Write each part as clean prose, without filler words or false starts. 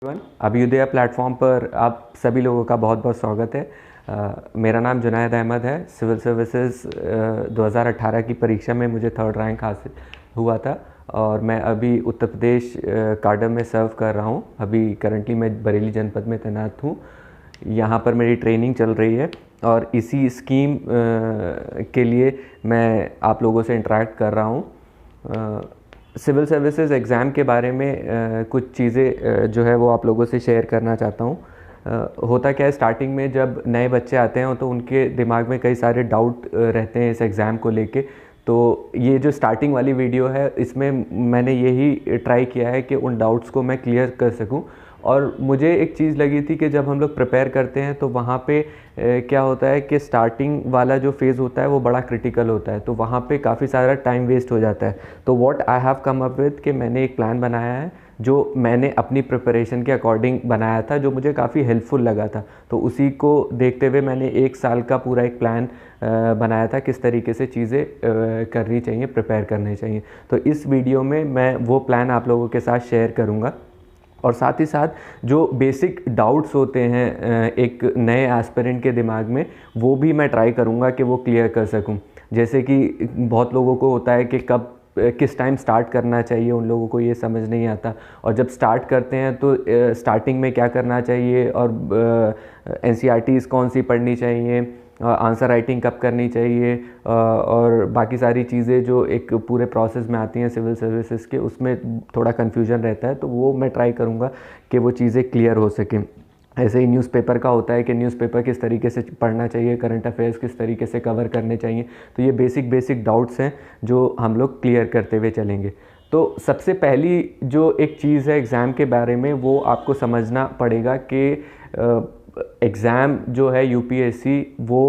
Abhyuday platform पर आप सभी लोगों का बहुत बहुत स्वागत है। मेरा नाम जुनैद अहमद है। सिविल सर्विसेज 2018 की परीक्षा में मुझे 3rd रैंक हासिल हुआ था और मैं अभी उत्तर प्रदेश काडर में सर्व कर रहा हूँ। अभी करंटली मैं बरेली जनपद में तैनात हूँ। यहाँ पर मेरी ट्रेनिंग चल रही है और इसी स्कीम के लिए मैं आप लोगों से इंटरेक्ट कर रहा हूँ। सिविल सर्विसेज एग्ज़ाम के बारे में कुछ चीज़ें जो है वो आप लोगों से शेयर करना चाहता हूँ। होता क्या है, स्टार्टिंग में जब नए बच्चे आते हैं तो उनके दिमाग में कई सारे डाउट रहते हैं इस एग्ज़ाम को लेके। तो ये जो स्टार्टिंग वाली वीडियो है इसमें मैंने यही ट्राई किया है कि उन डाउट्स को मैं क्लियर कर सकूं। और मुझे एक चीज़ लगी थी कि जब हम लोग प्रिपेयर करते हैं तो वहाँ पे क्या होता है कि स्टार्टिंग वाला जो फेज़ होता है वो बड़ा क्रिटिकल होता है, तो वहाँ पे काफ़ी सारा टाइम वेस्ट हो जाता है। तो what I have come up with कि मैंने एक प्लान बनाया है जो मैंने अपनी प्रिपरेशन के अकॉर्डिंग बनाया था, जो मुझे काफ़ी हेल्पफुल लगा था। तो उसी को देखते हुए मैंने 1 साल का पूरा एक प्लान बनाया था किस तरीके से चीज़ें करनी चाहिए, प्रिपेयर करनी चाहिए। तो इस वीडियो में मैं वो प्लान आप लोगों के साथ शेयर करूँगा और साथ ही साथ जो बेसिक डाउट्स होते हैं एक नए एस्पिरेंट के दिमाग में, वो भी मैं ट्राई करूँगा कि वो क्लियर कर सकूँ। जैसे कि बहुत लोगों को होता है कि कब किस टाइम स्टार्ट करना चाहिए, उन लोगों को ये समझ नहीं आता। और जब स्टार्ट करते हैं तो स्टार्टिंग में क्या करना चाहिए और NCERTs कौन सी पढ़नी चाहिए, आंसर राइटिंग कब करनी चाहिए और बाकी सारी चीज़ें जो एक पूरे प्रोसेस में आती हैं सिविल सर्विसेज के, उसमें थोड़ा कन्फ्यूजन रहता है। तो वो मैं ट्राई करूँगा कि वो चीज़ें क्लियर हो सकें। ऐसे ही न्यूज़पेपर का होता है कि न्यूज़पेपर किस तरीके से पढ़ना चाहिए, करंट अफेयर्स किस तरीके से कवर करने चाहिए। तो ये बेसिक डाउट्स हैं जो हम लोग क्लियर करते हुए चलेंगे। तो सबसे पहली जो एक चीज़ है एग्ज़ाम के बारे में, वो आपको समझना पड़ेगा कि एग्ज़ाम जो है UPSC वो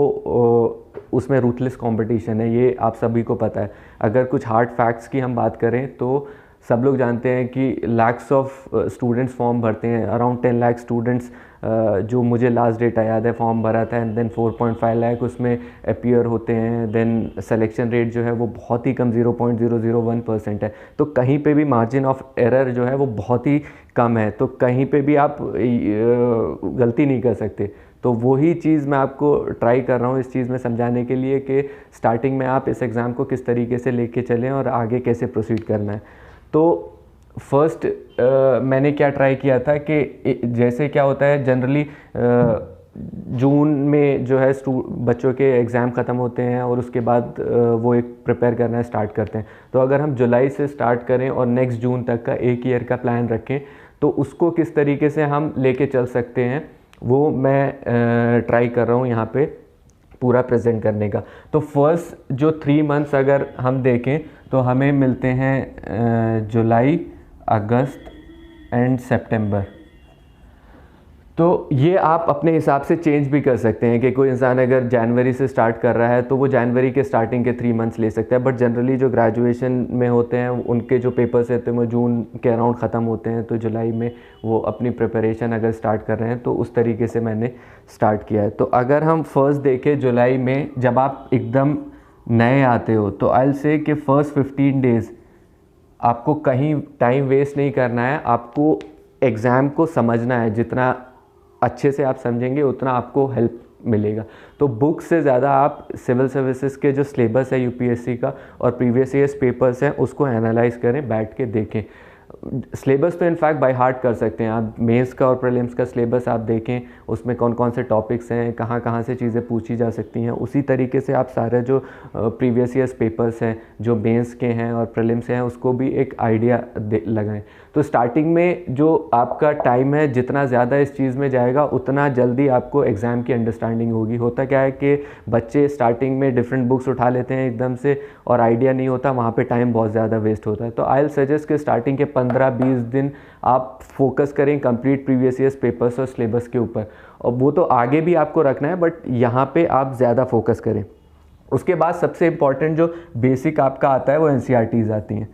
उसमें रूथलेस कंपटीशन है, ये आप सभी को पता है। अगर कुछ हार्ड फैक्ट्स की हम बात करें तो सब लोग जानते हैं कि लैक्स ऑफ स्टूडेंट्स फॉर्म भरते हैं, अराउंड 10 लाख स्टूडेंट्स जो मुझे लास्ट डेटा याद है फॉर्म भरा था, एंड देन 4.5 लाख उसमें अपीयर होते हैं। देन सिलेक्शन रेट जो है वो बहुत ही कम 0.001% है। तो कहीं पे भी मार्जिन ऑफ एरर जो है वो बहुत ही कम है, तो कहीं पे भी आप गलती नहीं कर सकते। तो वही चीज़ मैं आपको ट्राई कर रहा हूँ इस चीज़ में समझाने के लिए कि स्टार्टिंग में आप इस एग्ज़ाम को किस तरीके से लेके चलें और आगे कैसे प्रोसीड करना है। तो फर्स्ट मैंने क्या ट्राई किया था कि जैसे क्या होता है जनरली जून में जो है बच्चों के एग्ज़ाम ख़त्म होते हैं और उसके बाद वो एक प्रिपेयर करना स्टार्ट करते हैं। तो अगर हम जुलाई से स्टार्ट करें और नेक्स्ट जून तक का 1 ईयर का प्लान रखें तो उसको किस तरीके से हम लेके चल सकते हैं वो मैं ट्राई कर रहा हूँ यहाँ पे पूरा प्रेजेंट करने का। तो फर्स्ट जो 3 मंथ्स अगर हम देखें तो हमें मिलते हैं जुलाई, अगस्त एंड सितंबर। तो ये आप अपने हिसाब से चेंज भी कर सकते हैं कि कोई इंसान अगर जनवरी से स्टार्ट कर रहा है तो वो जनवरी के स्टार्टिंग के 3 मंथ्स ले सकता है। बट जनरली जो ग्रेजुएशन में होते हैं उनके जो पेपर्स रहते हैं वो जून के अराउंड ख़त्म होते हैं, तो जुलाई में वो अपनी प्रिपरेशन अगर स्टार्ट कर रहे हैं तो उस तरीके से मैंने स्टार्ट किया है। तो अगर हम फर्स्ट देखें जुलाई में, जब आप एकदम नए आते हो तो आई विल से कि फ़र्स्ट 15 डेज़ आपको कहीं टाइम वेस्ट नहीं करना है, आपको एग्ज़ाम को समझना है। जितना अच्छे से आप समझेंगे उतना आपको हेल्प मिलेगा। तो बुक से ज़्यादा आप सिविल सर्विसेज के जो सिलेबस है UPSC का और प्रीवियस ईयर्स पेपर्स हैं उसको एनालाइज करें, बैठ के देखें। सिलेबस तो इनफैक्ट बाय हार्ट कर सकते हैं आप। मेंस का और प्रीलिम्स का सिलेबस आप देखें, उसमें कौन कौन से टॉपिक्स हैं, कहाँ कहाँ से चीज़ें पूछी जा सकती हैं। उसी तरीके से आप सारे जो प्रीवियस ईयर्स पेपर्स हैं जो मेंस के हैं और प्रीलिम्स हैं उसको भी एक आइडिया लगाएं। तो स्टार्टिंग में जो आपका टाइम है जितना ज़्यादा इस चीज़ में जाएगा उतना जल्दी आपको एग्ज़ाम की अंडरस्टैंडिंग होगी। होता क्या है कि बच्चे स्टार्टिंग में डिफरेंट बुक्स उठा लेते हैं एकदम से और आइडिया नहीं होता, वहाँ पे टाइम बहुत ज़्यादा वेस्ट होता है। तो आई विल सजेस्ट कि स्टार्टिंग के 15-20 दिन आप फोकस करें कंप्लीट प्रीवियस ईयर्स पेपर्स और सिलेबस के ऊपर, और वो तो आगे भी आपको रखना है बट यहाँ पे आप ज़्यादा फोकस करें। उसके बाद सबसे इम्पॉर्टेंट जो बेसिक आपका आता है वो NCERTs आती हैं।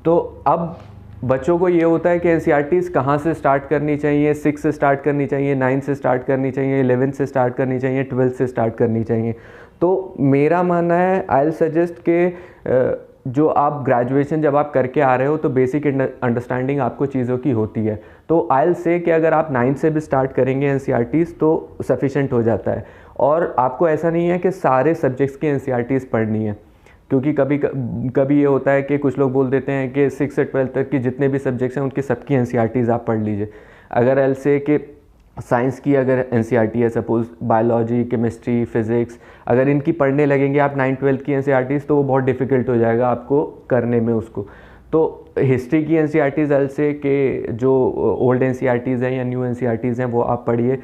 तो अब बच्चों को ये होता है कि NCERTs कहाँ से स्टार्ट करनी चाहिए, 6 से स्टार्ट करनी चाहिए, 9 से स्टार्ट करनी चाहिए, 11 से स्टार्ट करनी चाहिए, 12 से स्टार्ट करनी चाहिए। तो मेरा मानना है आई विल सजेस्ट कि जो आप ग्रेजुएशन जब आप करके आ रहे हो तो बेसिक अंडरस्टैंडिंग आपको चीज़ों की होती है। तो आई से कि अगर आप 9th से भी स्टार्ट करेंगे एनसीईआरटीज़ तो सफिशेंट हो जाता है। और आपको ऐसा नहीं है कि सारे सब्जेक्ट्स की एनसीईआरटीज़ पढ़नी है, क्योंकि कभी ये होता है कि कुछ लोग बोल देते हैं कि 6 से 12 तक की जितने भी सब्जेक्ट्स हैं उनकी सबकी एनसीईआरटीज़ आप पढ़ लीजिए। अगर एल से कि साइंस की अगर एनसीईआरटी है, सपोज बायोलॉजी, केमिस्ट्री, फिज़िक्स, अगर इनकी पढ़ने लगेंगे आप 9th-12th की एनसीईआरटीज़ तो वो बहुत डिफ़िकल्ट हो जाएगा आपको करने में उसको। तो हिस्ट्री की एनसीईआरटीज़ एल से के जो ओल्ड एनसीईआरटीज़ हैं या न्यू एनसीईआरटीज़ हैं वो आप पढ़िए।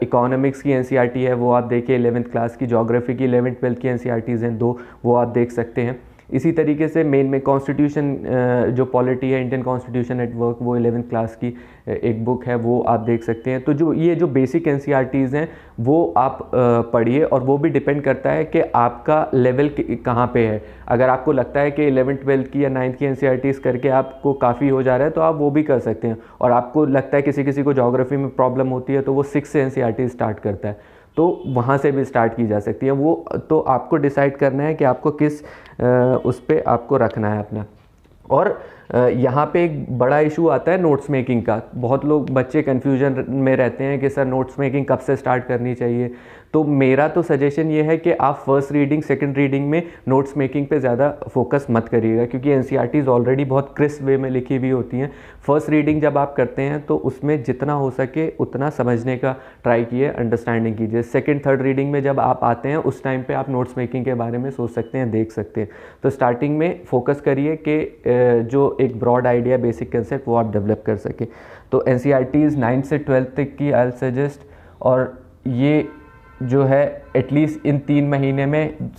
इकोनॉमिक्स की एनसीईआरटी है वो आप देखिए 11th क्लास की। ज्योग्राफी की 11th-12th की एनसीईआरटीज़ हैं 2, वो आप देख सकते हैं। इसी तरीके से मेन में कॉन्स्टिट्यूशन जो पॉलिटी है, इंडियन कॉन्स्टिट्यूशन एट वर्क, वो 11th क्लास की एक बुक है वो आप देख सकते हैं। तो जो बेसिक एनसीईआरटीज़ हैं वो आप पढ़िए, और वो भी डिपेंड करता है कि आपका लेवल कहाँ पे है। अगर आपको लगता है कि 11th-12th की या 9th की एनसीईआरटीज़ करके आपको काफ़ी हो जा रहा है तो आप वो भी कर सकते हैं। और आपको लगता है किसी किसी को ज्योग्राफी में प्रॉब्लम होती है तो वो 6 से एनसीईआरटी स्टार्ट करता है, तो वहाँ से भी स्टार्ट की जा सकती है। वो तो आपको डिसाइड करना है कि आपको किस उस पर आपको रखना है अपना। और यहाँ पे एक बड़ा इशू आता है नोट्स मेकिंग का। बहुत लोग बच्चे कन्फ्यूजन में रहते हैं कि सर नोट्स मेकिंग कब से स्टार्ट करनी चाहिए। तो मेरा तो सजेशन ये है कि आप फर्स्ट रीडिंग सेकंड रीडिंग में नोट्स मेकिंग पे ज़्यादा फोकस मत करिएगा, क्योंकि एनसीईआरटीज़ ऑलरेडी बहुत क्रिस्प वे में लिखी हुई होती हैं। फर्स्ट रीडिंग जब आप करते हैं तो उसमें जितना हो सके उतना समझने का ट्राई कीजिए, अंडरस्टैंडिंग कीजिए। सेकंड थर्ड रीडिंग में जब आप आते हैं उस टाइम पे आप नोट्स मेकिंग के बारे में सोच सकते हैं, देख सकते हैं। तो स्टार्टिंग में फोकस करिए कि जो एक ब्रॉड आइडिया, बेसिक कंसेप्ट वो आप डेवलप कर सकें। तो एनसीईआरटीज़ 9th से 12th तक की आई सजेस्ट, और ये जो है एटलीस्ट इन 3 महीने में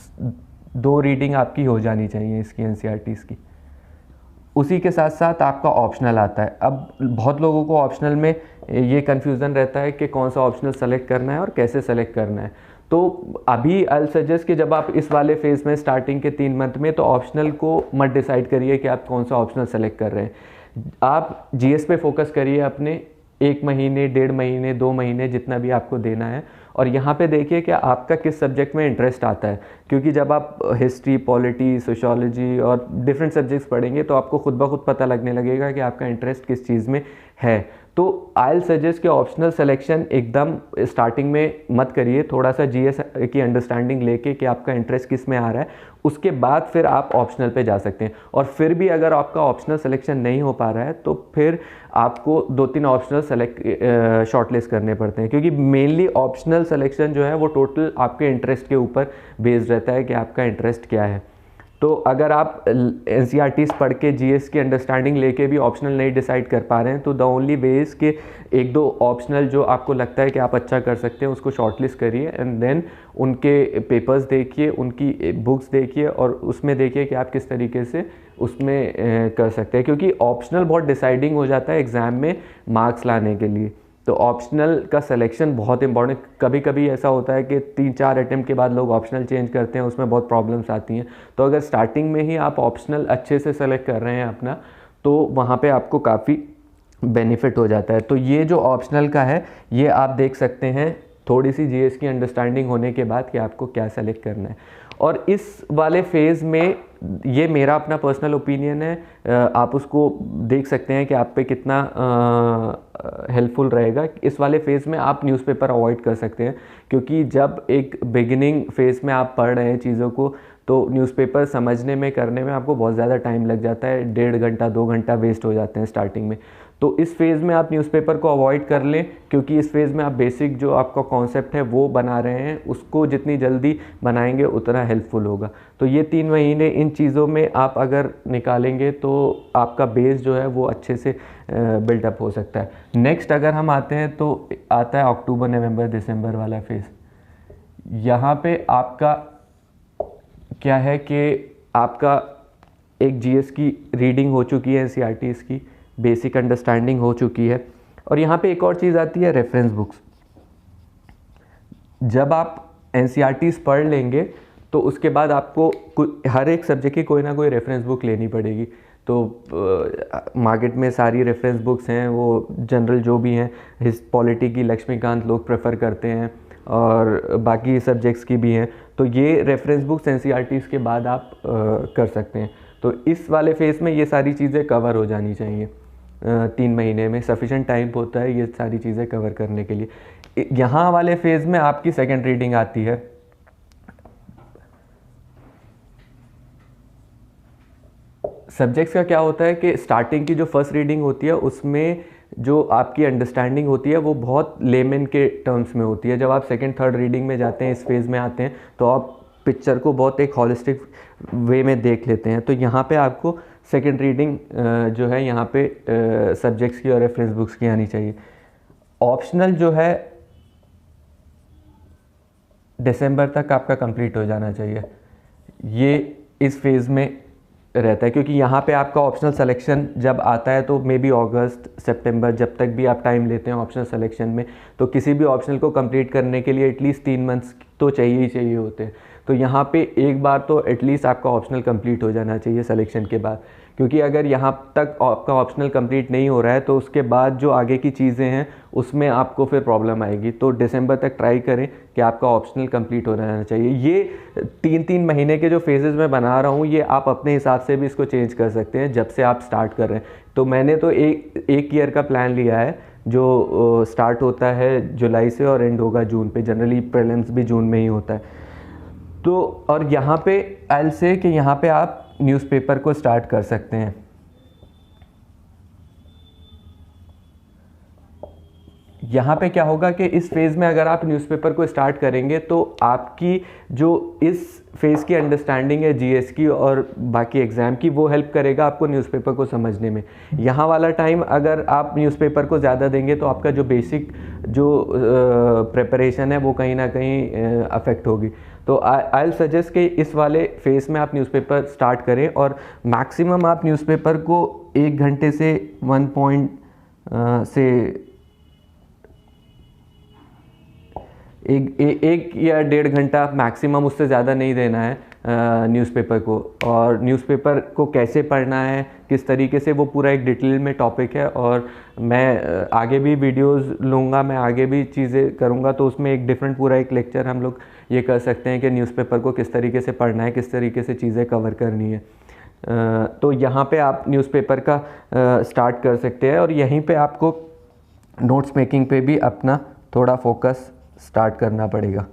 2 रीडिंग आपकी हो जानी चाहिए इसकी एनसीईआरटीज़ की। उसी के साथ साथ आपका ऑप्शनल आता है। अब बहुत लोगों को ऑप्शनल में ये कन्फ्यूज़न रहता है कि कौन सा ऑप्शनल सेलेक्ट करना है और कैसे सेलेक्ट करना है। तो अभी आई सजेस्ट कि जब आप इस वाले फेज़ में स्टार्टिंग के 3 मंथ में, तो ऑप्शनल को मत डिसाइड करिए कि आप कौन सा ऑप्शनल सेलेक्ट कर रहे हैं। आप जीएस पे फोकस करिए अपने 1 महीने, 1.5 महीने, 2 महीने जितना भी आपको देना है, और यहाँ पे देखिए कि आपका किस सब्जेक्ट में इंटरेस्ट आता है। क्योंकि जब आप हिस्ट्री, पॉलिटी, सोशियोलॉजी और डिफरेंट सब्जेक्ट्स पढ़ेंगे तो आपको खुद ब खुद पता लगने लगेगा कि आपका इंटरेस्ट किस चीज़ में है। तो आई सजेस्ट कि ऑप्शनल सिलेक्शन एकदम स्टार्टिंग में मत करिए। थोड़ा सा जीएस की अंडरस्टैंडिंग लेके कि आपका इंटरेस्ट किस में आ रहा है, उसके बाद फिर आप ऑप्शनल पे जा सकते हैं। और फिर भी अगर आपका ऑप्शनल सिलेक्शन नहीं हो पा रहा है तो फिर आपको 2-3 ऑप्शनल शॉर्टलिस्ट करने पड़ते हैं, क्योंकि मेनली ऑप्शनल सिलेक्शन जो है वो टोटल आपके इंटरेस्ट के ऊपर बेस्ड रहता है कि आपका इंटरेस्ट क्या है। तो अगर आप एनसीईआरटीज़ पढ़ के जीएस की अंडरस्टैंडिंग लेके भी ऑप्शनल नहीं डिसाइड कर पा रहे हैं, तो द ओनली वे इज़ कि 1-2 ऑप्शनल जो आपको लगता है कि आप अच्छा कर सकते हैं उसको शॉर्टलिस्ट करिए, एंड देन उनके पेपर्स देखिए, उनकी बुक्स देखिए, और उसमें देखिए कि आप किस तरीके से उसमें कर सकते हैं। क्योंकि ऑप्शनल बहुत डिसाइडिंग हो जाता है एग्ज़ाम में मार्क्स लाने के लिए। तो ऑप्शनल का सिलेक्शन बहुत इंपॉर्टेंट। कभी कभी ऐसा होता है कि 3-4 अटेम्प्ट के बाद लोग ऑप्शनल चेंज करते हैं, उसमें बहुत प्रॉब्लम्स आती हैं। तो अगर स्टार्टिंग में ही आप ऑप्शनल अच्छे से सेलेक्ट कर रहे हैं अपना, तो वहाँ पे आपको काफ़ी बेनिफिट हो जाता है। तो ये जो ऑप्शनल का है ये आप देख सकते हैं थोड़ी सी जीएस की अंडरस्टैंडिंग होने के बाद कि आपको क्या सेलेक्ट करना है। और इस वाले फेज़ में ये मेरा अपना पर्सनल ओपिनियन है, आप उसको देख सकते हैं कि आप पे कितना हेल्पफुल रहेगा। इस वाले फेज़ में आप न्यूज़पेपर अवॉइड कर सकते हैं, क्योंकि जब एक बिगिनिंग फेज़ में आप पढ़ रहे हैं चीज़ों को, तो न्यूज़पेपर समझने में, करने में आपको बहुत ज़्यादा टाइम लग जाता है। 1.5 घंटा 2 घंटा वेस्ट हो जाते हैं स्टार्टिंग में। तो इस फेज़ में आप न्यूज़पेपर को अवॉइड कर लें, क्योंकि इस फेज़ में आप बेसिक जो आपका कॉन्सेप्ट है वो बना रहे हैं, उसको जितनी जल्दी बनाएंगे उतना हेल्पफुल होगा। तो ये 3 महीने इन चीज़ों में आप अगर निकालेंगे तो आपका बेस जो है वो अच्छे से बिल्डअप हो सकता है। नेक्स्ट अगर हम आते हैं तो आता है अक्टूबर, नवंबर, दिसंबर वाला फेज़। यहाँ पे आपका क्या है कि आपका एक जीएस की रीडिंग हो चुकी है, एनसीईआरटीज़ की बेसिक अंडरस्टैंडिंग हो चुकी है, और यहाँ पे एक और चीज़ आती है, रेफरेंस बुक्स। जब आप एनसीईआरटीज़ पढ़ लेंगे तो उसके बाद आपको हर एक सब्जेक्ट की कोई ना कोई रेफरेंस बुक लेनी पड़ेगी। तो मार्केट में सारी रेफरेंस बुक्स हैं, वो जनरल जो भी हैं, पॉलिटी की लक्ष्मीकांत लोग प्रेफर करते हैं, और बाकी सब्जेक्ट्स की भी हैं। तो ये रेफरेंस बुक्स एनसीईआरटीज़ के बाद आप कर सकते हैं। तो इस वाले फेज़ में ये सारी चीज़ें कवर हो जानी चाहिए। 3 महीने में सफिशेंट टाइम होता है ये सारी चीज़ें कवर करने के लिए। यहाँ वाले फेज़ में आपकी सेकेंड रीडिंग आती है। सब्जेक्ट्स का क्या होता है कि स्टार्टिंग की जो फर्स्ट रीडिंग होती है उसमें जो आपकी अंडरस्टैंडिंग होती है वो बहुत लेमन के टर्म्स में होती है। जब आप सेकंड थर्ड रीडिंग में जाते हैं, इस फेज़ में आते हैं, तो आप पिक्चर को बहुत एक हॉलिस्टिक वे में देख लेते हैं। तो यहाँ पे आपको सेकंड रीडिंग जो है यहाँ पे सब्जेक्ट्स की और रेफरेंस बुक्स की आनी चाहिए। ऑप्शनल जो है दिसंबर तक आपका कंप्लीट हो जाना चाहिए, ये इस फेज़ में रहता है, क्योंकि यहाँ पे आपका ऑप्शनल सिलेक्शन जब आता है तो मे बी अगस्त सितंबर, जब तक भी आप टाइम लेते हैं ऑप्शनल सिलेक्शन में, तो किसी भी ऑप्शनल को कंप्लीट करने के लिए एटलीस्ट 3 मंथ्स तो चाहिए ही चाहिए होते हैं। तो यहाँ पे एक बार तो एटलीस्ट आपका ऑप्शनल कंप्लीट हो जाना चाहिए सिलेक्शन के बाद, क्योंकि अगर यहाँ तक आपका ऑप्शनल कंप्लीट नहीं हो रहा है तो उसके बाद जो आगे की चीज़ें हैं उसमें आपको फिर प्रॉब्लम आएगी। तो दिसंबर तक ट्राई करें कि आपका ऑप्शनल कंप्लीट हो जाना चाहिए। ये 3-3 महीने के जो फेजेस मैं बना रहा हूँ, ये आप अपने हिसाब से भी इसको चेंज कर सकते हैं जब से आप स्टार्ट कर रहे हैं। तो मैंने तो एक ईयर का प्लान लिया है जो स्टार्ट होता है जुलाई से और एंड होगा जून पे। जनरली प्रीलिम्स भी जून में ही होता है। तो और यहाँ पे आई से कि यहाँ पे आप न्यूज़पेपर को स्टार्ट कर सकते हैं। यहाँ पे क्या होगा कि इस फेज़ में अगर आप न्यूज़पेपर को स्टार्ट करेंगे तो आपकी जो इस फेज़ की अंडरस्टैंडिंग है जीएस की और बाकी एग्ज़ाम की, वो हेल्प करेगा आपको न्यूज़पेपर को समझने में। यहाँ वाला टाइम अगर आप न्यूज़पेपर को ज़्यादा देंगे तो आपका जो बेसिक जो प्रिपरेशन है वो कहीं ना कहीं अफेक्ट होगी। तो आई सजेस्ट कि इस वाले फेज़ में आप न्यूज़पेपर स्टार्ट करें और मैक्सिमम आप न्यूज़पेपर को 1 घंटे से 1 या 1.5 घंटा मैक्सिमम, उससे ज़्यादा नहीं देना है न्यूज़पेपर को। और न्यूज़पेपर को कैसे पढ़ना है, किस तरीके से, वो पूरा एक डिटेल में टॉपिक है और मैं आगे भी वीडियोस लूँगा, मैं आगे भी चीज़ें करूँगा। तो उसमें एक डिफरेंट पूरा एक लेक्चर हम लोग ये कर सकते हैं कि न्यूज़पेपर को किस तरीके से पढ़ना है, किस तरीके से चीज़ें कवर करनी है। तो यहाँ पे आप न्यूज़पेपर का स्टार्ट कर सकते हैं और यहीं पे आपको नोट्स मेकिंग पे भी अपना थोड़ा फोकस स्टार्ट करना पड़ेगा,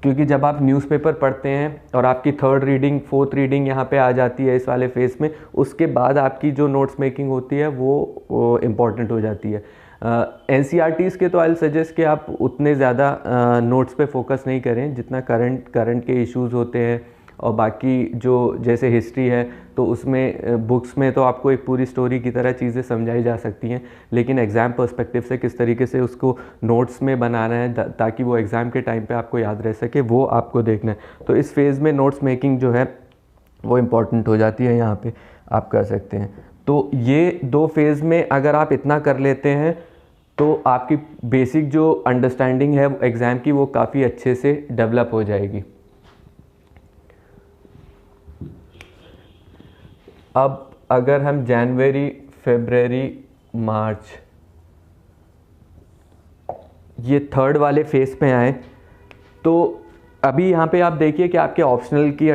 क्योंकि जब आप न्यूज़पेपर पढ़ते हैं और आपकी थर्ड रीडिंग फोर्थ रीडिंग यहाँ पे आ जाती है इस वाले फेज़ में, उसके बाद आपकी जो नोट्स मेकिंग होती है वो इम्पॉर्टेंट हो जाती है। NCERTs के तो आई सजेस्ट कि आप उतने ज़्यादा नोट्स पे फोकस नहीं करें जितना करंट के इश्यूज़ होते हैं। और बाकी जो जैसे हिस्ट्री है तो उसमें बुक्स में तो आपको एक पूरी स्टोरी की तरह चीज़ें समझाई जा सकती हैं, लेकिन एग्ज़ाम पर्सपेक्टिव से किस तरीके से उसको नोट्स में बनाना है ताकि वो एग्ज़ाम के टाइम पे आपको याद रह सके, वो आपको देखना है। तो इस फेज़ में नोट्स मेकिंग जो है वो इम्पॉर्टेंट हो जाती है, यहाँ पे आप कर सकते हैं। तो ये 2 फेज़ में अगर आप इतना कर लेते हैं तो आपकी बेसिक जो अंडरस्टैंडिंग है एग्ज़ाम की वो काफ़ी अच्छे से डेवलप हो जाएगी। अब अगर हम जनवरी, फरवरी, मार्च ये थर्ड वाले फेज़ पे आए, तो अभी यहाँ पे आप देखिए कि आपके ऑप्शनल की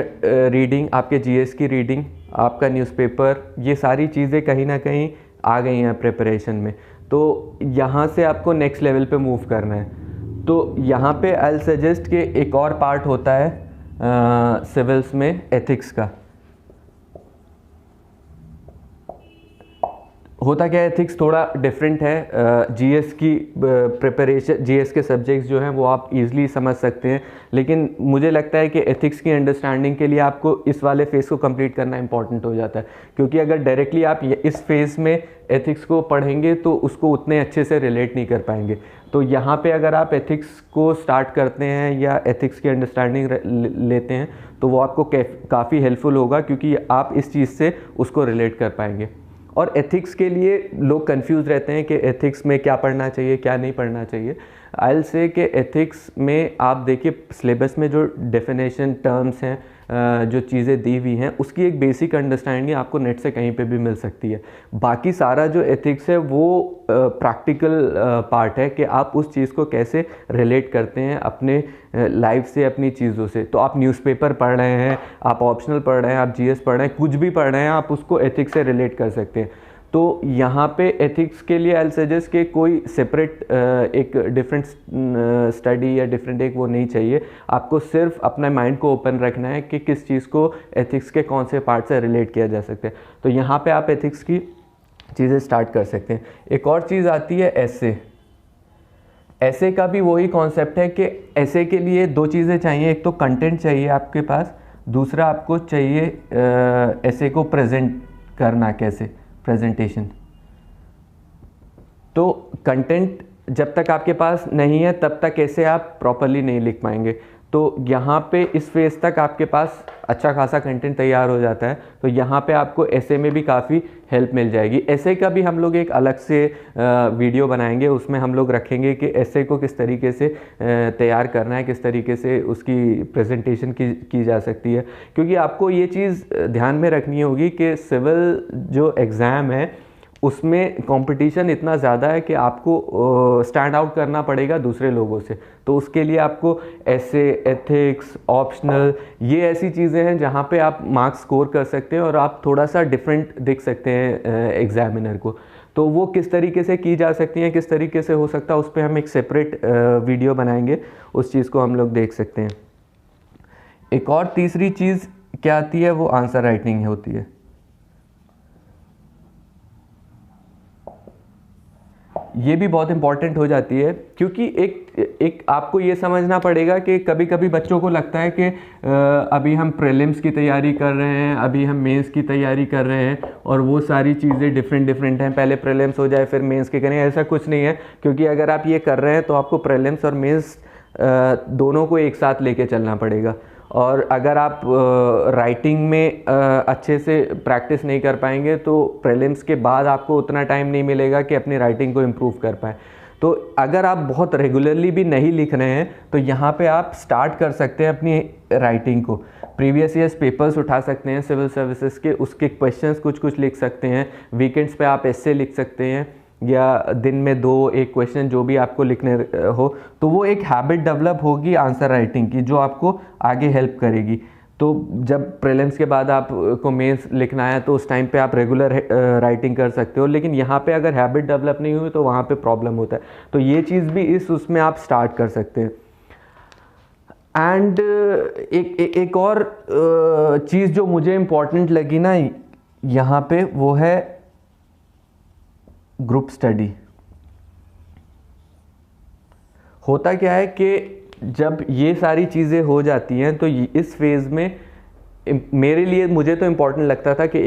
रीडिंग, आपके जीएस की रीडिंग, आपका न्यूज़पेपर, ये सारी चीज़ें कहीं ना कहीं आ गई हैं प्रिपरेशन में। तो यहाँ से आपको नेक्स्ट लेवल पे मूव करना है। तो यहाँ पे आई सजेस्ट कि एक और पार्ट होता है सिविल्स में एथिक्स का। होता क्या है, एथिक्स थोड़ा डिफरेंट है। जीएस की प्रिपरेशन, जीएस के सब्जेक्ट्स जो हैं वो आप इजीली समझ सकते हैं, लेकिन मुझे लगता है कि एथिक्स की अंडरस्टैंडिंग के लिए आपको इस वाले फेज़ को कंप्लीट करना इंपॉर्टेंट हो जाता है, क्योंकि अगर डायरेक्टली आप इस फेज़ में एथिक्स को पढ़ेंगे तो उसको उतने अच्छे से रिलेट नहीं कर पाएंगे। तो यहाँ पे अगर आप एथिक्स को स्टार्ट करते हैं या एथिक्स की अंडरस्टैंडिंग लेते हैं तो वो आपको काफ़ी हेल्पफुल होगा, क्योंकि आप इस चीज़ से उसको रिलेट कर पाएंगे। और एथिक्स के लिए लोग कंफ्यूज रहते हैं कि एथिक्स में क्या पढ़ना चाहिए, क्या नहीं पढ़ना चाहिए। आई विल से कि एथिक्स में आप देखिए सिलेबस में जो डेफिनेशन टर्म्स हैं जो चीज़ें दी हुई हैं उसकी एक बेसिक अंडरस्टैंडिंग आपको नेट से कहीं पे भी मिल सकती है। बाकी सारा जो एथिक्स है वो प्रैक्टिकल पार्ट है कि आप उस चीज़ को कैसे रिलेट करते हैं अपने लाइफ से, अपनी चीज़ों से। तो आप न्यूज़पेपर पढ़ रहे हैं, आप ऑप्शनल पढ़ रहे हैं, आप जीएस पढ़ रहे हैं, कुछ भी पढ़ रहे हैं, आप उसको एथिक्स से रिलेट कर सकते हैं। तो यहाँ पे एथिक्स के लिए आई सजेस्ट कि कोई सेपरेट एक डिफरेंट स्टडी या डिफरेंट एक वो नहीं चाहिए। आपको सिर्फ अपने माइंड को ओपन रखना है कि किस चीज़ को एथिक्स के कौन से पार्ट से रिलेट किया जा सकता है। तो यहाँ पे आप एथिक्स की चीज़ें स्टार्ट कर सकते हैं। एक और चीज़ आती है ऐसे। ऐसे का भी वही कॉन्सेप्ट है कि ऐसे के लिए दो चीज़ें चाहिए, एक तो कंटेंट चाहिए आपके पास, दूसरा आपको चाहिए ऐसे को प्रेजेंट करना, कैसे प्रेजेंटेशन। तो कंटेंट जब तक आपके पास नहीं है तब तक ऐसे आप प्रॉपरली नहीं लिख पाएंगे। तो यहाँ पे इस फेज़ तक आपके पास अच्छा खासा कंटेंट तैयार हो जाता है, तो यहाँ पे आपको ऐसे में भी काफ़ी हेल्प मिल जाएगी। ऐसे का भी हम लोग एक अलग से वीडियो बनाएंगे, उसमें हम लोग रखेंगे कि ऐसे को किस तरीके से तैयार करना है, किस तरीके से उसकी प्रेजेंटेशन की जा सकती है। क्योंकि आपको ये चीज़ ध्यान में रखनी होगी कि सिविल जो एग्ज़ाम है उसमें कंपटीशन इतना ज़्यादा है कि आपको स्टैंड आउट करना पड़ेगा दूसरे लोगों से। तो उसके लिए आपको ऐसे, एथिक्स, ऑप्शनल, ये ऐसी चीज़ें हैं जहाँ पे आप मार्क्स स्कोर कर सकते हैं और आप थोड़ा सा डिफरेंट दिख सकते हैं एग्जामिनर को। तो वो किस तरीके से की जा सकती हैं, किस तरीके से हो सकता है, उस पर हम एक सेपरेट वीडियो बनाएंगे, उस चीज़ को हम लोग देख सकते हैं। एक और तीसरी चीज़ क्या आती है, वो आंसर राइटिंग होती है। ये भी बहुत इंपॉर्टेंट हो जाती है, क्योंकि एक आपको ये समझना पड़ेगा कि कभी कभी बच्चों को लगता है कि अभी हम प्रीलिम्स की तैयारी कर रहे हैं, अभी हम मेंस की तैयारी कर रहे हैं और वो सारी चीज़ें डिफरेंट हैं, पहले प्रीलिम्स हो जाए फिर मेंस के करें। ऐसा कुछ नहीं है, क्योंकि अगर आप ये कर रहे हैं तो आपको प्रीलिम्स और मेंस दोनों को एक साथ लेके चलना पड़ेगा। और अगर आप राइटिंग में अच्छे से प्रैक्टिस नहीं कर पाएंगे तो प्रीलिम्स के बाद आपको उतना टाइम नहीं मिलेगा कि अपनी राइटिंग को इम्प्रूव कर पाएँ। तो अगर आप बहुत रेगुलरली भी नहीं लिख रहे हैं तो यहाँ पे आप स्टार्ट कर सकते हैं अपनी राइटिंग को। प्रीवियस ईयर्स पेपर्स उठा सकते हैं सिविल सर्विसेज के, उसके क्वेश्चंस कुछ लिख सकते हैं। वीकेंड्स पे आप ऐसे लिख सकते हैं, या दिन में 2-1 क्वेश्चन जो भी आपको लिखने हो। तो वो एक हैबिट डेवलप होगी आंसर राइटिंग की, जो आपको आगे हेल्प करेगी। तो जब प्रीलिम्स के बाद आपको मेंस लिखना है तो उस टाइम पे आप रेगुलर राइटिंग कर सकते हो, लेकिन यहाँ पे अगर हैबिट डेवलप नहीं हुई तो वहाँ पे प्रॉब्लम होता है। तो ये चीज़ भी उसमें आप स्टार्ट कर सकते हैं। एंड एक और चीज़ जो मुझे इम्पोर्टेंट लगी ना यहाँ पे, वो है ग्रुप स्टडी। होता क्या है कि जब ये सारी चीज़ें हो जाती हैं तो इस फेज़ में मेरे लिए, मुझे तो इम्पॉर्टेंट लगता था कि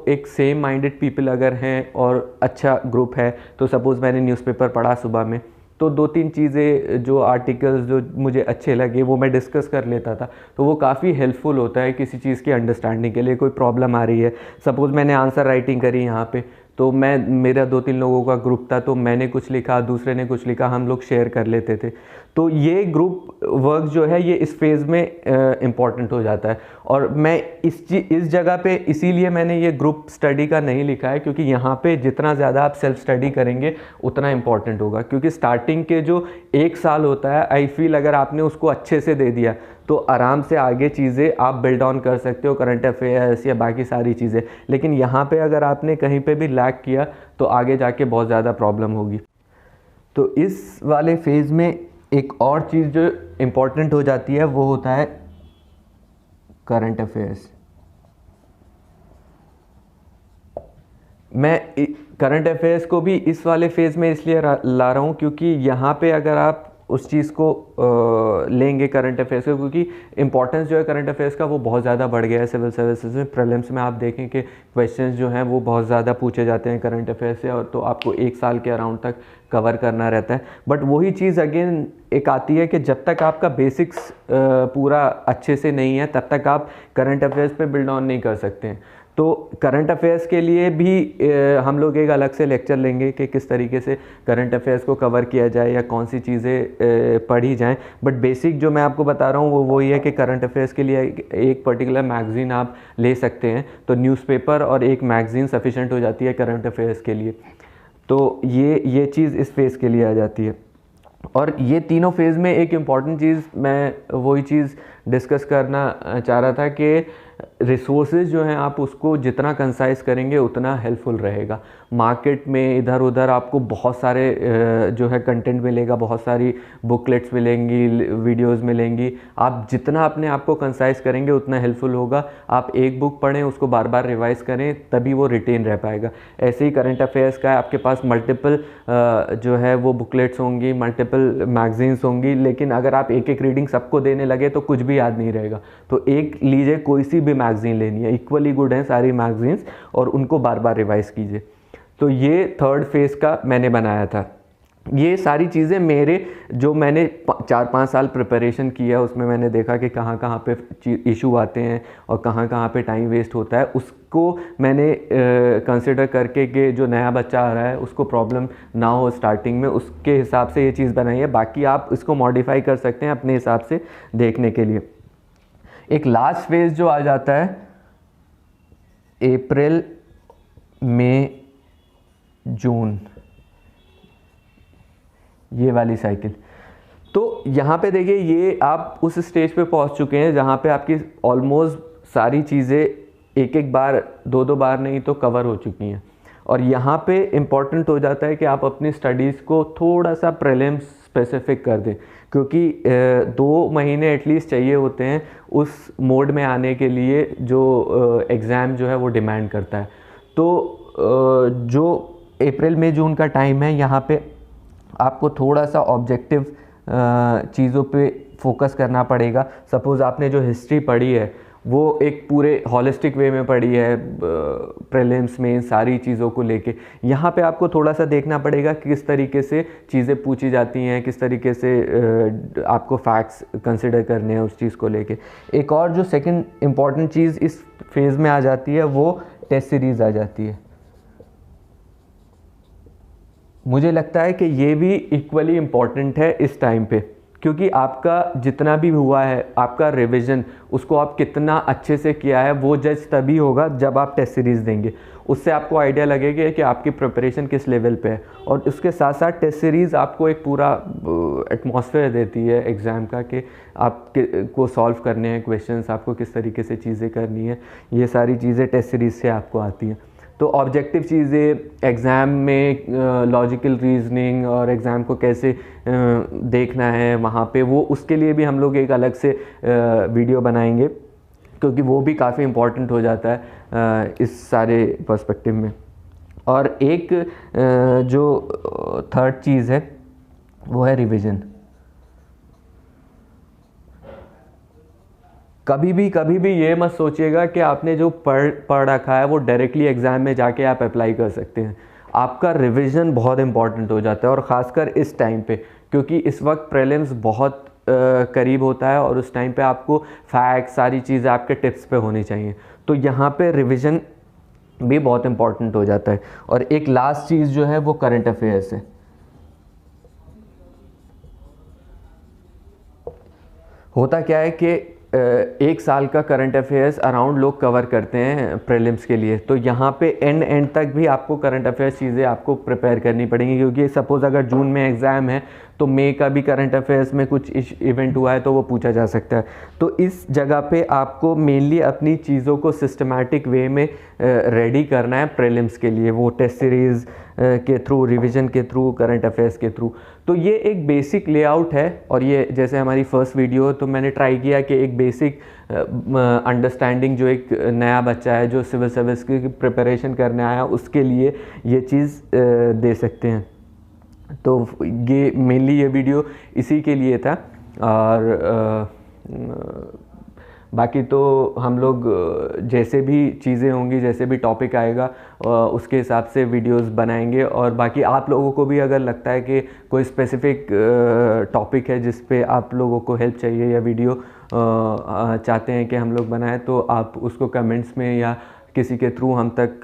एक सेम माइंडेड पीपल अगर हैं और अच्छा ग्रुप है, तो सपोज़ मैंने न्यूज़पेपर पढ़ा सुबह में, तो 2-3 चीज़ें जो आर्टिकल्स जो मुझे अच्छे लगे वो मैं डिस्कस कर लेता था। तो वो काफ़ी हेल्पफुल होता है किसी चीज़ की अंडरस्टैंडिंग के लिए। कोई प्रॉब्लम आ रही है, सपोज़ मैंने आंसर राइटिंग करी यहाँ पे, तो मेरा 2-3 लोगों का ग्रुप था, तो मैंने कुछ लिखा, दूसरे ने कुछ लिखा, हम लोग शेयर कर लेते थे। तो ये ग्रुप वर्क जो है ये इस फेज़ में इम्पॉर्टेंट हो जाता है। और मैं इस जगह पे इसीलिए मैंने ये ग्रुप स्टडी का नहीं लिखा है, क्योंकि यहाँ पे जितना ज़्यादा आप सेल्फ स्टडी करेंगे उतना इम्पॉर्टेंट होगा। क्योंकि स्टार्टिंग के जो 1 साल होता है, आई फील अगर आपने उसको अच्छे से दे दिया तो आराम से आगे चीज़ें आप बिल्ड ऑन कर सकते हो, करंट अफेयर्स या बाकी सारी चीज़ें। लेकिन यहाँ पे अगर आपने कहीं पे भी लैग किया तो आगे जाके बहुत ज़्यादा प्रॉब्लम होगी। तो इस वाले फेज़ में एक और चीज़ जो इम्पॉर्टेंट हो जाती है वो होता है करंट अफेयर्स। मैं करंट अफेयर्स को भी इस वाले फेज़ में इसलिए ला रहा हूँ क्योंकि यहाँ पे अगर आप उस चीज़ को लेंगे करंट अफेयर्स को, क्योंकि इंपॉर्टेंस जो है करंट अफेयर्स का वो बहुत ज़्यादा बढ़ गया है सिविल सर्विसेज में। प्रीलिम्स में आप देखें कि क्वेश्चंस जो हैं वो बहुत ज़्यादा पूछे जाते हैं करंट अफेयर्स से, और तो आपको 1 साल के अराउंड तक कवर करना रहता है। बट वही चीज़ अगेन एक आती है कि जब तक आपका बेसिक्स पूरा अच्छे से नहीं है तब तक आप करंट अफेयर्स पे बिल्ड ऑन नहीं कर सकते हैं। तो करंट अफेयर्स के लिए भी हम लोग एक अलग से लेक्चर लेंगे कि किस तरीके से करंट अफेयर्स को कवर किया जाए या कौन सी चीज़ें पढ़ी जाएं। बट बेसिक जो मैं आपको बता रहा हूँ वो वही है कि करंट अफेयर्स के लिए एक पर्टिकुलर मैगज़ीन आप ले सकते हैं। तो न्यूज़पेपर और एक मैगज़ीन सफिशेंट हो जाती है करंट अफेयर्स के लिए। तो ये चीज़ इस फेज़ के लिए आ जाती है। और ये तीनों फेज़ में एक इम्पॉर्टेंट चीज़ मैं वही चीज़ डिस्कस करना चाह रहा था कि रिसोर्सेज जो हैं आप उसको जितना कंसाइज करेंगे उतना हेल्पफुल रहेगा। मार्केट में इधर उधर आपको बहुत सारे जो है कंटेंट मिलेगा, बहुत सारी बुकलेट्स मिलेंगी, वीडियोस मिलेंगी। आप जितना अपने आप को कंसाइज करेंगे उतना हेल्पफुल होगा। आप एक बुक पढ़ें, उसको बार बार रिवाइज करें, तभी वो रिटेन रह पाएगा। ऐसे ही करंट अफेयर्स का है, आपके पास मल्टीपल जो है वो बुकलेट्स होंगी, मल्टीपल मैगजीन्स होंगी, लेकिन अगर आप एक एक रीडिंग सबको देने लगे तो कुछ भी याद नहीं रहेगा। तो एक लीजिए, कोई सी भी मैगज़ीन लेनी है, इक्वली गुड हैं सारी मैगज़ीन्स, और उनको बार बार रिवाइज कीजिए। तो ये थर्ड फेज़ का मैंने बनाया था। ये सारी चीज़ें मेरे जो मैंने 4-5 साल प्रिपरेशन किया उसमें मैंने देखा कि कहाँ कहाँ पे इशू आते हैं और कहाँ कहाँ पे टाइम वेस्ट होता है, उसको मैंने कंसिडर करके कि जो नया बच्चा आ रहा है उसको प्रॉब्लम ना हो स्टार्टिंग में, उसके हिसाब से ये चीज़ बनाई है। बाकी आप इसको मॉडिफाई कर सकते हैं अपने हिसाब से देखने के लिए। एक लास्ट फेज़ जो आ जाता है अप्रैल, मई, जून, ये वाली साइकिल। तो यहाँ पे देखिए, ये आप उस स्टेज पे पहुँच चुके हैं जहाँ पे आपकी ऑलमोस्ट सारी चीज़ें एक एक बार, दो दो बार नहीं तो कवर हो चुकी हैं। और यहाँ पे इम्पॉर्टेंट हो जाता है कि आप अपनी स्टडीज़ को थोड़ा सा प्रीलिम्स स्पेसिफिक कर दें, क्योंकि 2 महीने एटलीस्ट चाहिए होते हैं उस मोड में आने के लिए जो एग्ज़ाम जो है वो डिमांड करता है। तो जो अप्रैल मई जून का टाइम है, यहाँ पे आपको थोड़ा सा ऑब्जेक्टिव चीज़ों पे फोकस करना पड़ेगा। सपोज़ आपने जो हिस्ट्री पढ़ी है वो एक पूरे हॉलिस्टिक वे में पढ़ी है, प्रीलिम्स में सारी चीज़ों को लेके, यहाँ पे आपको थोड़ा सा देखना पड़ेगा कि किस तरीके से चीज़ें पूछी जाती हैं, किस तरीके से आपको फैक्ट्स कंसिडर करने हैं उस चीज़ को लेके। एक और जो सेकंड इम्पॉर्टेंट चीज़ इस फेज़ में आ जाती है वो टेस्ट सीरीज़ आ जाती है। मुझे लगता है कि ये भी इक्वली इम्पॉर्टेंट है इस टाइम पे, क्योंकि आपका जितना भी हुआ है, आपका रिवीजन, उसको आप कितना अच्छे से किया है वो जज तभी होगा जब आप टेस्ट सीरीज़ देंगे। उससे आपको आइडिया लगेगा कि आपकी प्रिपरेशन किस लेवल पे है। और उसके साथ साथ टेस्ट सीरीज़ आपको एक पूरा एटमॉस्फेयर देती है एग्ज़ाम का कि आप को सॉल्व करने हैं क्वेश्चंस, आपको किस तरीके से चीज़ें करनी है, ये सारी चीज़ें टेस्ट सीरीज़ से आपको आती हैं। तो ऑब्जेक्टिव चीज़ें एग्ज़ाम में, लॉजिकल रीजनिंग और एग्ज़ाम को कैसे देखना है वहाँ पे, वो उसके लिए भी हम लोग एक अलग से वीडियो बनाएंगे, क्योंकि वो भी काफ़ी इम्पॉर्टेंट हो जाता है इस सारे पर्सपेक्टिव में। और एक जो थर्ड चीज़ है वो है रिवीजन। कभी भी ये मत सोचिएगा कि आपने जो पढ़ रखा है वो डायरेक्टली एग्ज़ाम में जाके आप अप्लाई कर सकते हैं। आपका रिवीजन बहुत इंपॉर्टेंट हो जाता है, और ख़ासकर इस टाइम पे, क्योंकि इस वक्त प्रीलिम्स बहुत करीब होता है और उस टाइम पे आपको फैक्ट्स, सारी चीज़ें आपके टिप्स पे होनी चाहिए। तो यहाँ पे रिवीजन भी बहुत इंपॉर्टेंट हो जाता है। और एक लास्ट चीज़ जो है वो करंट अफेयर्स है। होता क्या है कि एक साल का करंट अफेयर्स अराउंड लोग कवर करते हैं प्रीलिम्स के लिए। तो यहाँ पे एंड तक भी आपको करंट अफेयर्स चीज़ें आपको प्रिपेयर करनी पड़ेंगी, क्योंकि सपोज़ अगर जून में एग्ज़ाम है तो मई का भी करंट अफेयर्स में कुछ इवेंट हुआ है तो वो पूछा जा सकता है। तो इस जगह पे आपको मेनली अपनी चीज़ों को सिस्टमैटिक वे में रेडी करना है प्रीलिम्स के लिए, वो टेस्ट सीरीज़ के थ्रू, रिवीजन के थ्रू, करंट अफेयर्स के थ्रू। तो ये एक बेसिक लेआउट है, और ये जैसे हमारी फर्स्ट वीडियो, तो मैंने ट्राई किया कि एक बेसिक अंडरस्टैंडिंग जो एक नया बच्चा है जो सिविल सर्विस की प्रिपरेशन करने आया उसके लिए ये चीज़ दे सकते हैं। तो ये मेनली ये वीडियो इसी के लिए था। और बाकी तो हम लोग जैसे भी चीज़ें होंगी, जैसे भी टॉपिक आएगा उसके हिसाब से वीडियोस बनाएंगे। और बाकी आप लोगों को भी अगर लगता है कि कोई स्पेसिफिक टॉपिक है जिस पे आप लोगों को हेल्प चाहिए या वीडियो चाहते हैं कि हम लोग बनाएं, तो आप उसको कमेंट्स में या किसी के थ्रू हम तक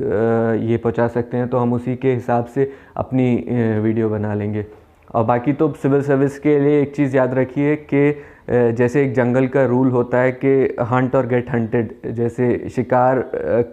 ये पहुंचा सकते हैं तो हम उसी के हिसाब से अपनी वीडियो बना लेंगे। और बाकी तो सिविल सर्विस के लिए एक चीज़ याद रखिए कि जैसे एक जंगल का रूल होता है कि हंट और गेट हंटेड, जैसे शिकार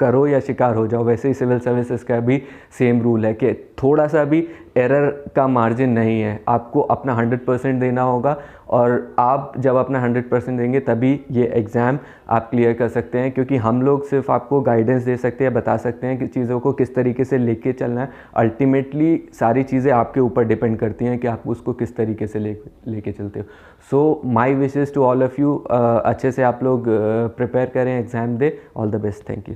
करो या शिकार हो जाओ, वैसे ही सिविल सर्विसेज का भी सेम रूल है कि थोड़ा सा भी एरर का मार्जिन नहीं है, आपको अपना 100% देना होगा। और आप जब अपना 100% देंगे तभी ये एग्ज़ाम आप क्लियर कर सकते हैं, क्योंकि हम लोग सिर्फ आपको गाइडेंस दे सकते हैं, बता सकते हैं कि चीज़ों को किस तरीके से लेके चलना है। अल्टीमेटली सारी चीज़ें आपके ऊपर डिपेंड करती हैं कि आप उसको किस तरीके से लेके चलते हो। So my wishes to all of you, अच्छे से आप लोग प्रिपेयर करें, एग्ज़ाम दे। All the best, thank you.